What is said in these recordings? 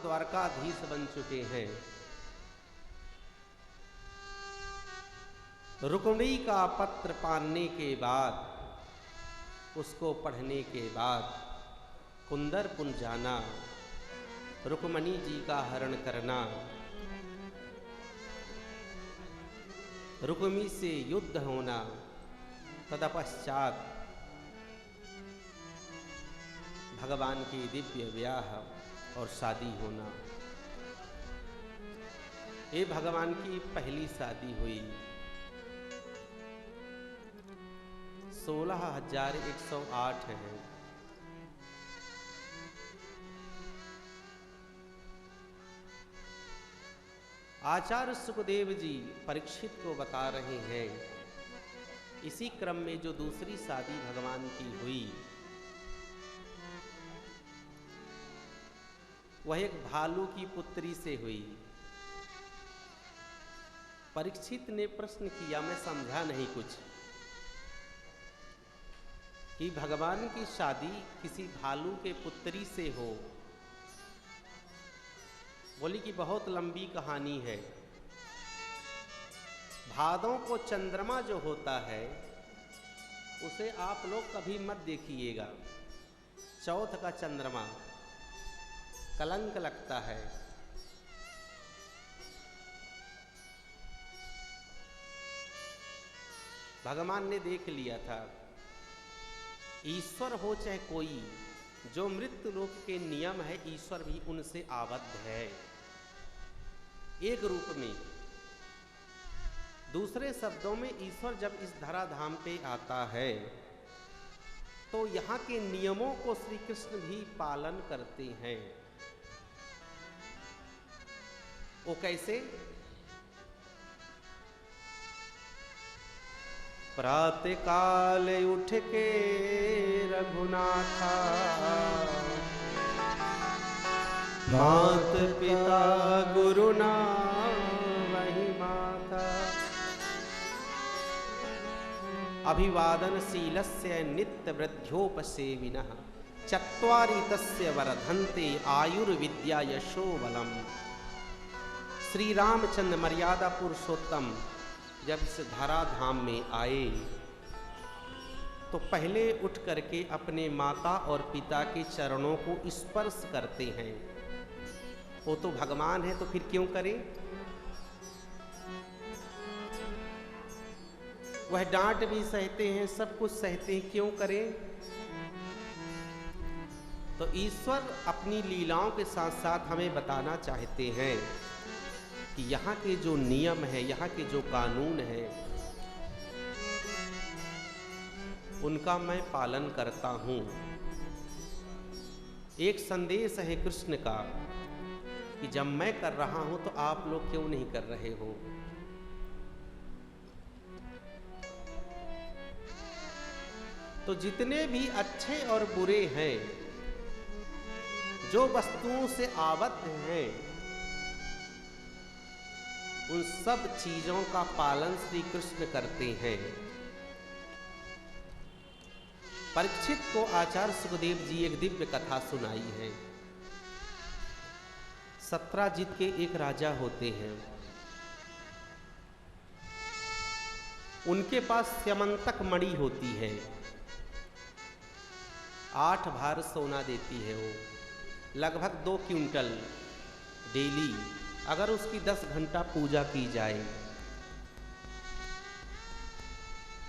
द्वारकाधीश बन चुके हैं। रुक्मिणी का पत्र पाने के बाद, उसको पढ़ने के बाद कुंदरपुर जाना, रुक्मिणी जी का हरण करना, रुक्मिणी से युद्ध होना, तत्पश्चात भगवान की दिव्य विवाह और शादी होना। ये भगवान की पहली शादी हुई। 16,108 है। आचार्य सुखदेव जी परीक्षित को बता रहे हैं, इसी क्रम में जो दूसरी शादी भगवान की हुई, वह एक भालू की पुत्री से हुई। परीक्षित ने प्रश्न किया, मैं समझा नहीं कुछ, कि भगवान की शादी किसी भालू के पुत्री से हो। बोली कि बहुत लंबी कहानी है। भादों को चंद्रमा जो होता है उसे आप लोग कभी मत देखिएगा। चौथ का चंद्रमा कलंक लगता है। भगवान ने देख लिया था, ईश्वर हो चाहे कोई, जो मृत्यु लोक के नियम है, ईश्वर भी उनसे आबद्ध है एक रूप में। दूसरे शब्दों में, ईश्वर जब इस धराधाम पे आता है तो यहाँ के नियमों को श्री कृष्ण भी पालन करते हैं। वो कैसे? प्रातः काल उठ के रघुनाथा, मात पिता गुरु ना वही माता, अभिवादनशीलस्य नित्य वृद्ध्योपसेविनः, चत्वारि तस्य वर्धन्ते आयुर्विद्या यशो बलम। श्री रामचंद्र मर्यादा पुरुषोत्तम जब इस धराधाम में आए तो पहले उठ करके अपने माता और पिता के चरणों को स्पर्श करते हैं। वो तो भगवान है तो फिर क्यों करें? वह डांट भी सहते हैं, सब कुछ सहते हैं, क्यों करें? तो ईश्वर अपनी लीलाओं के साथ साथ हमें बताना चाहते हैं कि यहाँ के जो नियम है, यहाँ के जो कानून है, उनका मैं पालन करता हूँ। एक संदेश है कृष्ण का कि जब मैं कर रहा हूँ तो आप लोग क्यों नहीं कर रहे हो? तो जितने भी अच्छे और बुरे हैं, जो वस्तुओं से आबद्ध हैं, उन सब चीजों का पालन श्री कृष्ण करते हैं। परीक्षित को आचार्य सुखदेव जी एक दिव्य कथा सुनाई है। सत्राजित के एक राजा होते हैं। उनके पास स्यमंतक मणि होती है, 8 भार सोना देती है वो, लगभग 2 क्विंटल डेली, अगर उसकी 10 घंटा पूजा की जाए।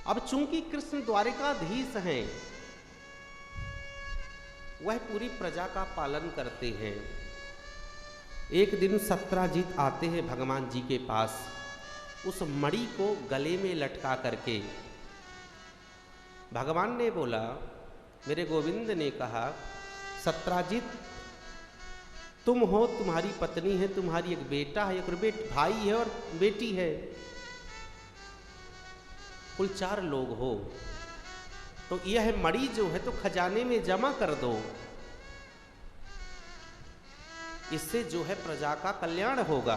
अब चूंकि कृष्ण द्वारिकाधीश हैं, वह पूरी प्रजा का पालन करते हैं। एक दिन सत्राजित आते हैं भगवान जी के पास, उस मणि को गले में लटका करके। भगवान ने बोला, मेरे गोविंद ने कहा, सत्राजित तुम हो, तुम्हारी पत्नी है, तुम्हारी एक बेटा है, एक भाई है और बेटी है, कुल 4 लोग हो। तो यह मणि जो है तो खजाने में जमा कर दो, इससे जो है प्रजा का कल्याण होगा।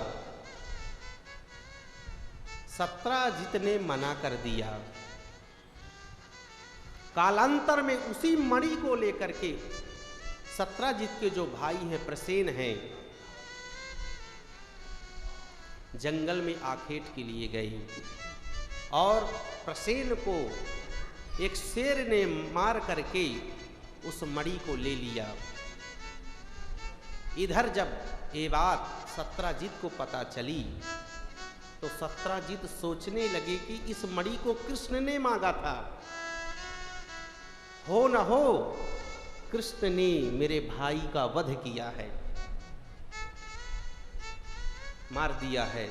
सत्राजित ने मना कर दिया। कालांतर में उसी मणि को लेकर के सत्राजित के जो भाई हैं, प्रसेन हैं, जंगल में आखेट के लिए गए और प्रसेन को एक शेर ने मार करके उस मणि को ले लिया। इधर जब ये बात सत्यजित को पता चली तो सत्यजित सोचने लगे कि इस मणि को कृष्ण ने मांगा था, हो न हो कृष्ण ने मेरे भाई का वध किया है, मार दिया है।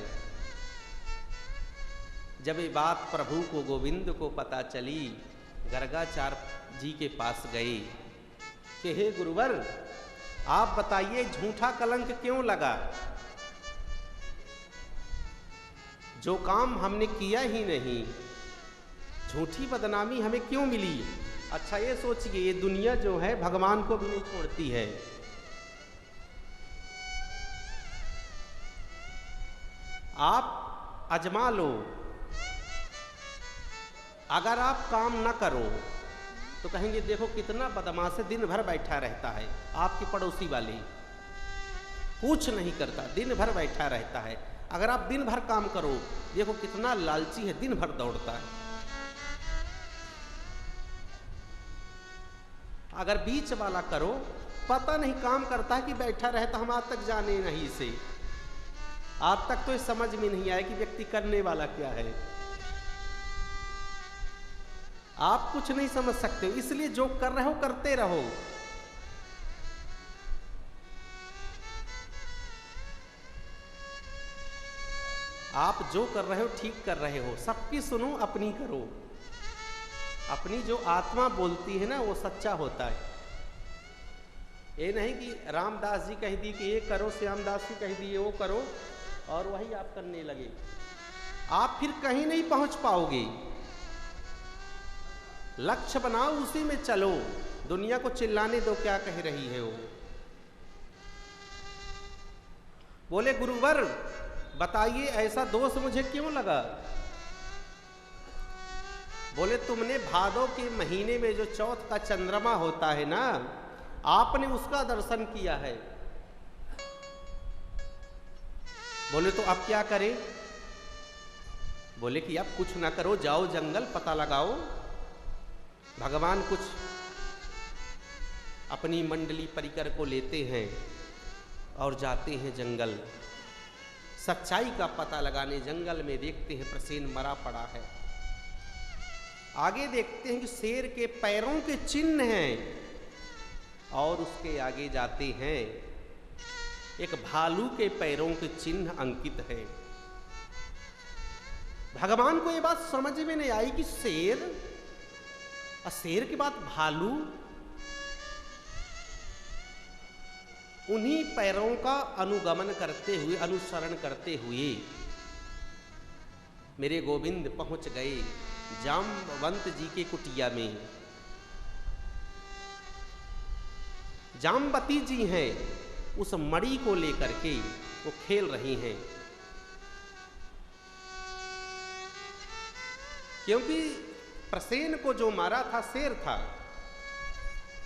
जब ये बात प्रभु को गोविंद को पता चली, गर्गाचार्य जी के पास गए कि हे गुरुवर, आप बताइए झूठा कलंक क्यों लगा, जो काम हमने किया ही नहीं, झूठी बदनामी हमें क्यों मिली। अच्छा ये सोचिए, ये दुनिया जो है भगवान को भी नहीं छोड़ती है। आप आजमा लो, अगर आप काम न करो तो कहेंगे देखो कितना बदमाश है, दिन भर बैठा रहता है। आपके पड़ोसी वाले कुछ नहीं करता, दिन भर बैठा रहता है। अगर आप दिन भर काम करो, देखो कितना लालची है, दिन भर दौड़ता है। अगर बीच वाला करो, पता नहीं काम करता है कि बैठा रहता, हम आज तक जाने नहीं इसे, आज तक तो ये समझ में नहीं आया कि व्यक्ति करने वाला क्या है। आप कुछ नहीं समझ सकते हो, इसलिए जो कर रहे हो करते रहो। आप जो कर रहे हो ठीक कर रहे हो, सबकी सुनो अपनी करो। अपनी जो आत्मा बोलती है ना वो सच्चा होता है। ये नहीं कि रामदास जी कह दी कि ये करो, श्यामदास जी कह दिए वो करो और वही आप करने लगे, आप फिर कहीं नहीं पहुंच पाओगे। लक्ष्य बनाओ, उसी में चलो, दुनिया को चिल्लाने दो क्या कह रही है वो। बोले गुरुवर बताइए ऐसा दोष मुझे क्यों लगा। बोले तुमने भादों के महीने में जो चौथ का चंद्रमा होता है ना, आपने उसका दर्शन किया है। बोले तो अब क्या करें। बोले कि अब कुछ ना करो, जाओ जंगल पता लगाओ। भगवान कुछ अपनी मंडली परिकर को लेते हैं और जाते हैं जंगल, सच्चाई का पता लगाने। जंगल में देखते हैं प्रसेन मरा पड़ा है। आगे देखते हैं कि शेर के पैरों के चिन्ह हैं और उसके आगे जाते हैं एक भालू के पैरों के चिन्ह अंकित है। भगवान को यह बात समझ में नहीं आई कि शेर और शेर के बाद भालू, उन्हीं पैरों का अनुगमन करते हुए, अनुसरण करते हुए मेरे गोविंद पहुंच गए जामवंत जी के कुटिया में। जामवती जी हैं, उस मणि को लेकर के वो खेल रही हैं, क्योंकि प्रसेन को जो मारा था शेर था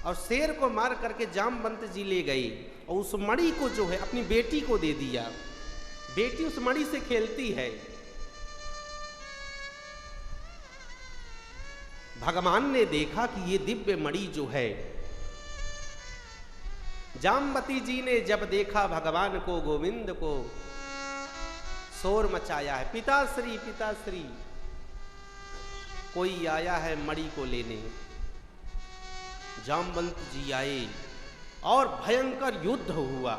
और शेर को मार करके जामवंत जी ले गई और उस मणि को जो है अपनी बेटी को दे दिया। बेटी उस मणि से खेलती है। भगवान ने देखा कि ये दिव्य मणि जो है, जामवती जी ने जब देखा भगवान को, गोविंद को, शोर मचाया है, पिताश्री पिताश्री, कोई आया है मणि को लेने। जामवंत जी आए और भयंकर युद्ध हुआ।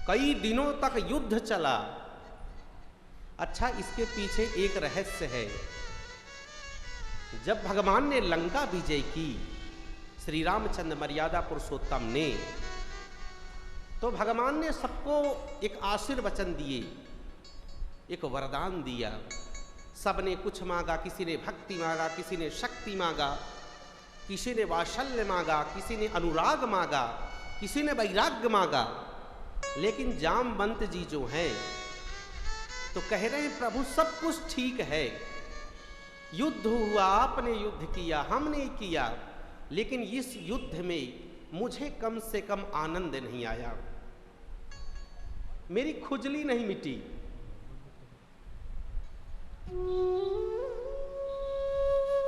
कई दिनों तक युद्ध चला। अच्छा, इसके पीछे एक रहस्य है। जब भगवान ने लंका विजय की, श्री रामचंद्र मर्यादा पुरुषोत्तम ने, तो भगवान ने सबको एक आशीर्वचन दिए, एक वरदान दिया। सबने कुछ मांगा, किसी ने भक्ति मांगा, किसी ने शक्ति मांगा, किसी ने वात्सल्य मांगा, किसी ने अनुराग मांगा, किसी ने वैराग्य मांगा। लेकिन जामवंत जी जो हैं तो कह रहे हैं प्रभु सब कुछ ठीक है, युद्ध हुआ, आपने युद्ध किया, हमने किया, लेकिन इस युद्ध में मुझे कम से कम आनंद नहीं आया, मेरी खुजली नहीं मिटी।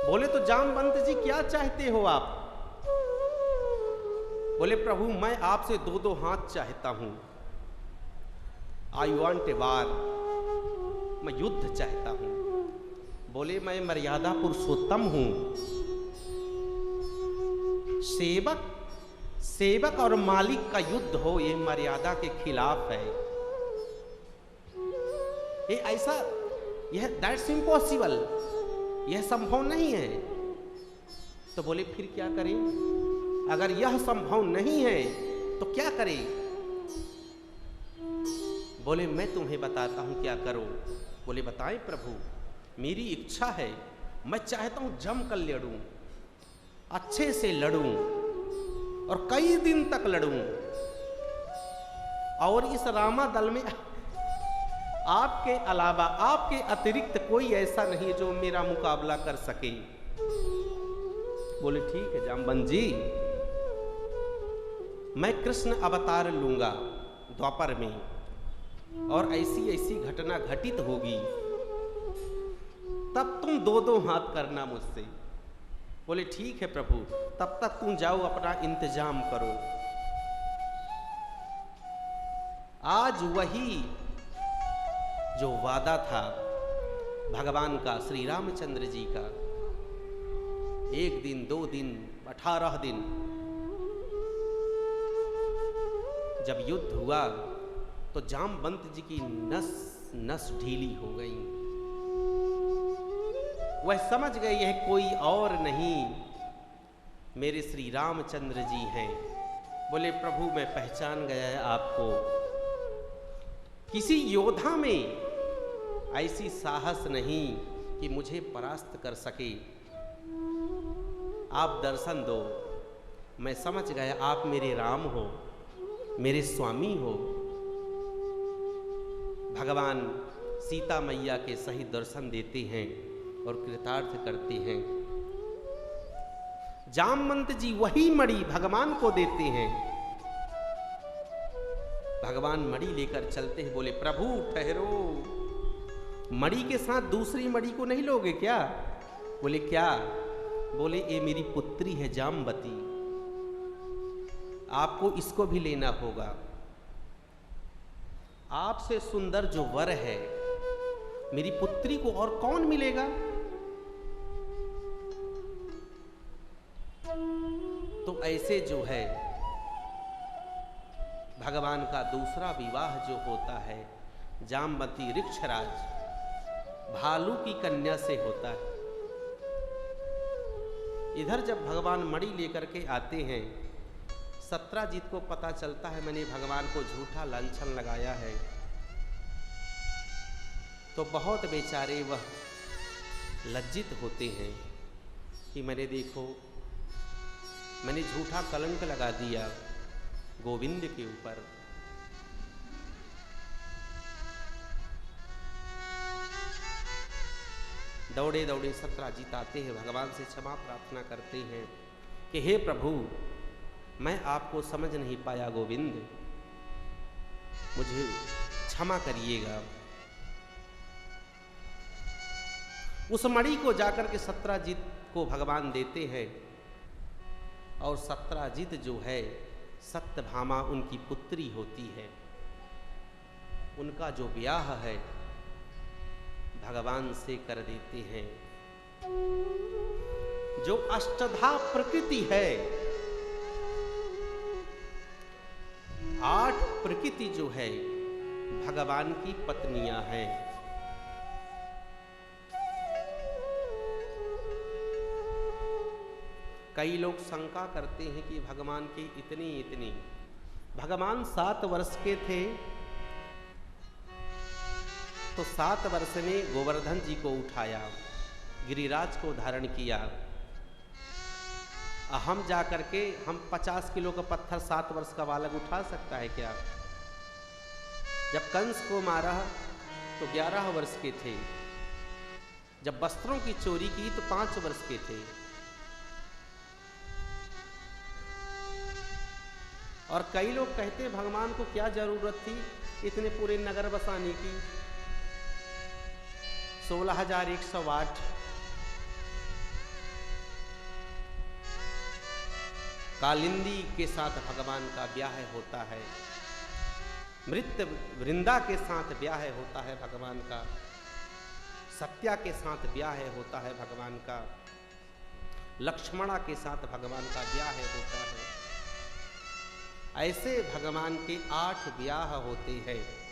बोले तो जामवंत जी क्या चाहते हो आप? बोले प्रभु मैं आपसे दो दो हाथ चाहता हूं। आई वॉन्ट ए वार, मैं युद्ध चाहता हूं। बोले मैं मर्यादा पुरुषोत्तम हूं। सेवक और मालिक का युद्ध हो, ये मर्यादा के खिलाफ है। ये ऐसा, यह दैट्स इम्पॉसिबल, यह संभव नहीं है। तो बोले फिर क्या करें? अगर यह संभव नहीं है तो क्या करें? बोले मैं तुम्हें बताता हूं क्या करो। बोले बताएं प्रभु, मेरी इच्छा है, मैं चाहता हूं जम कर लड़ूं, अच्छे से लड़ूं और कई दिन तक लड़ूं, और इस रामा दल में आपके अलावा, आपके अतिरिक्त कोई ऐसा नहीं जो मेरा मुकाबला कर सके। बोले ठीक है जामवंत जी, मैं कृष्ण अवतार लूंगा द्वापर में, और ऐसी ऐसी घटना घटित होगी, तब तुम दो दो हाथ करना मुझसे। बोले ठीक है प्रभु, तब तक तुम जाओ अपना इंतजाम करो। आज वही जो वादा था भगवान का, श्री रामचंद्र जी का, 1 दिन 2 दिन 18 दिन जब युद्ध हुआ तो जामवंत जी की नस नस ढीली हो गई। वह समझ गए यह कोई और नहीं, मेरे श्री रामचंद्र जी हैं। बोले प्रभु मैं पहचान गया है आपको। किसी योद्धा में ऐसी साहस नहीं कि मुझे परास्त कर सके। आप दर्शन दो, मैं समझ गया आप मेरे राम हो, मेरे स्वामी हो। भगवान सीता मैया के सही दर्शन देते हैं और कृतार्थ करते हैं। जामवंत जी वही मणि भगवान को देते हैं। भगवान मणि लेकर चलते हैं। बोले प्रभु ठहरो, मणि के साथ दूसरी मणि को नहीं लोगे क्या? बोले क्या? बोले ये मेरी पुत्री है जामवती, आपको इसको भी लेना होगा। आपसे सुंदर जो वर है मेरी पुत्री को और कौन मिलेगा? तो ऐसे जो है भगवान का दूसरा विवाह जो होता है जामवती ऋक्षराज भालू की कन्या से होता है। इधर जब भगवान मणि लेकर के आते हैं, सत्राजित को पता चलता है मैंने भगवान को झूठा लांछन लगाया है, तो बहुत बेचारे वह लज्जित होते हैं कि मैंने देखो मैंने झूठा कलंक लगा दिया गोविंद के ऊपर। दौड़े दौड़े सत्राजित आते हैं, भगवान से क्षमा प्रार्थना करते हैं कि हे प्रभु मैं आपको समझ नहीं पाया गोविंद, मुझे क्षमा करिएगा। उस मणि को जाकर के सत्राजित को भगवान देते हैं, और सत्राजित जो है सत्यभामा उनकी पुत्री होती है। उनका जो ब्याह है भगवान से कर देते हैं। जो अष्टधा प्रकृति है, 8 प्रकृति जो है भगवान की पत्नियां हैं। कई लोग शंका करते हैं कि भगवान के इतनी भगवान 7 वर्ष के थे तो 7 वर्ष में गोवर्धन जी को उठाया, गिरिराज को धारण किया। हम जा करके हम 50 किलो का पत्थर 7 वर्ष का बालक उठा सकता है क्या? जब कंस को मारा तो 11 वर्ष के थे, जब वस्त्रों की चोरी की तो 5 वर्ष के थे। और कई लोग कहते भगवान को क्या जरूरत थी इतने पूरे नगर बसाने की। 16,108 कालिंदी के साथ भगवान का ब्याह होता है, मृत वृंदा के साथ ब्याह होता है भगवान का, सत्या के साथ ब्याह होता है भगवान का, लक्ष्मणा के साथ भगवान का ब्याह होता है। ऐसे भगवान के 8 ब्याह होते हैं।